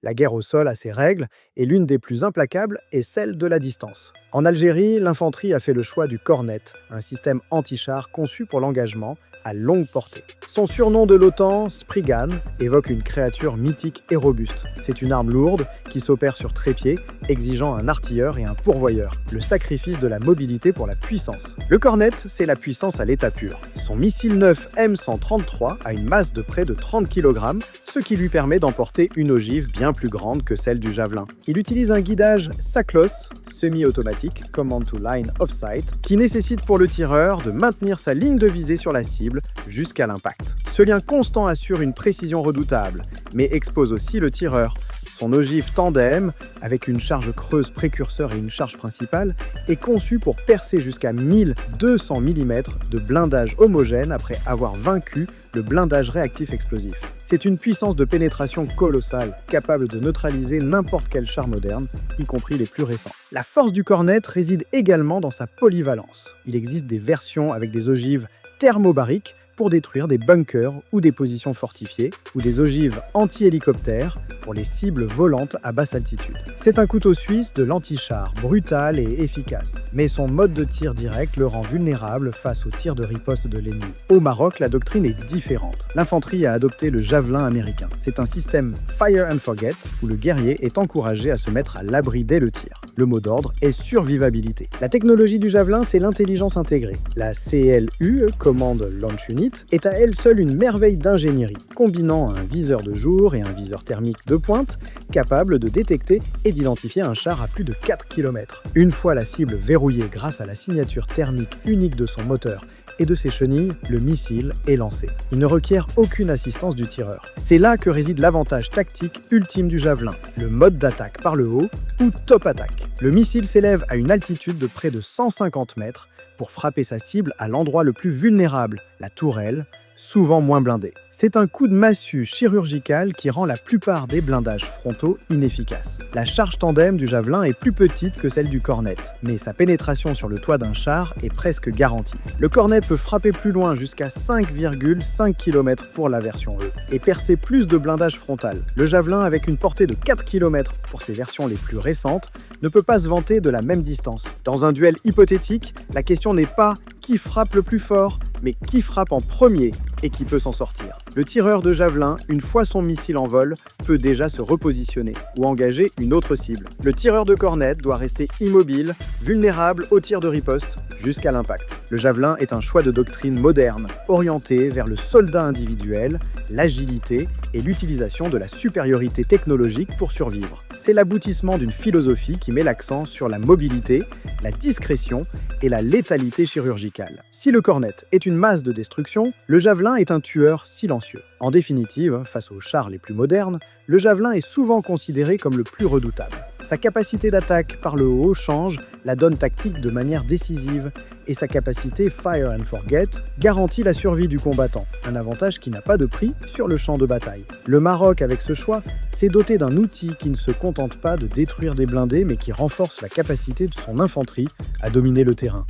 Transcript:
La guerre au sol a ses règles, et l'une des plus implacables est celle de la distance. En Algérie, l'infanterie a fait le choix du Cornet, un système anti-char conçu pour l'engagement à longue portée. Son surnom de l'OTAN, Spriggan, évoque une créature mythique et robuste. C'est une arme lourde qui s'opère sur trépied, exigeant un artilleur et un pourvoyeur, le sacrifice de la mobilité pour la puissance. Le Cornet, c'est la puissance à l'état pur. Son missile neuf M133 a une masse de près de 30 kg, ce qui lui permet d'emporter une ogive bien plus grande que celle du Javelin. Il utilise un guidage SACLOS, semi-automatique, Command to Line of Sight, qui nécessite pour le tireur de maintenir sa ligne de visée sur la cible jusqu'à l'impact. Ce lien constant assure une précision redoutable, mais expose aussi le tireur. Son ogive tandem, avec une charge creuse précurseur et une charge principale, est conçue pour percer jusqu'à 1200 mm de blindage homogène après avoir vaincu le blindage réactif explosif. C'est une puissance de pénétration colossale, capable de neutraliser n'importe quel char moderne, y compris les plus récents. La force du Cornet réside également dans sa polyvalence. Il existe des versions avec des ogives thermobariques pour détruire des bunkers ou des positions fortifiées, ou des ogives anti-hélicoptères pour les cibles volantes à basse altitude. C'est un couteau suisse de l'anti-char, brutal et efficace, mais son mode de tir direct le rend vulnérable face aux tirs de riposte de l'ennemi. Au Maroc, la doctrine est différente. L'infanterie a adopté le javelin américain. C'est un système Fire and Forget où le guerrier est encouragé à se mettre à l'abri dès le tir. Le mot d'ordre est survivabilité. La technologie du javelin, c'est l'intelligence intégrée. La CLU, Command Launch Unit, est à elle seule une merveille d'ingénierie, combinant un viseur de jour et un viseur thermique de pointe, capable de détecter et d'identifier un char à plus de 4 km. Une fois la cible verrouillée grâce à la signature thermique unique de son moteur et de ses chenilles, le missile est lancé. Il ne requiert aucune assistance du tireur. C'est là que réside l'avantage tactique ultime du javelin, le mode d'attaque par le haut ou top attaque. Le missile s'élève à une altitude de près de 150 mètres pour frapper sa cible à l'endroit le plus vulnérable, la tourelle, souvent moins blindée. C'est un coup de massue chirurgical qui rend la plupart des blindages frontaux inefficaces. La charge tandem du javelin est plus petite que celle du Cornet, mais sa pénétration sur le toit d'un char est presque garantie. Le Cornet peut frapper plus loin jusqu'à 5,5 km pour la version E, et percer plus de blindage frontal. Le javelin, avec une portée de 4 km pour ses versions les plus récentes, ne peut pas se vanter de la même distance. Dans un duel hypothétique, la question n'est pas qui frappe le plus fort, mais qui frappe en premier et qui peut s'en sortir. Le tireur de javelin, une fois son missile en vol, peut déjà se repositionner ou engager une autre cible. Le tireur de Cornet doit rester immobile, vulnérable au tir de riposte, jusqu'à l'impact. Le javelin est un choix de doctrine moderne, orienté vers le soldat individuel, l'agilité et l'utilisation de la supériorité technologique pour survivre. C'est l'aboutissement d'une philosophie qui met l'accent sur la mobilité, la discrétion et la létalité chirurgicale. Si le Cornet est une masse de destruction, le javelin est un tueur silencieux. En définitive, face aux chars les plus modernes, le javelin est souvent considéré comme le plus redoutable. Sa capacité d'attaque par le haut change la donne tactique de manière décisive et sa capacité Fire and Forget garantit la survie du combattant, un avantage qui n'a pas de prix sur le champ de bataille. Le Maroc, avec ce choix, s'est doté d'un outil qui ne se contente pas de détruire des blindés mais qui renforce la capacité de son infanterie à dominer le terrain.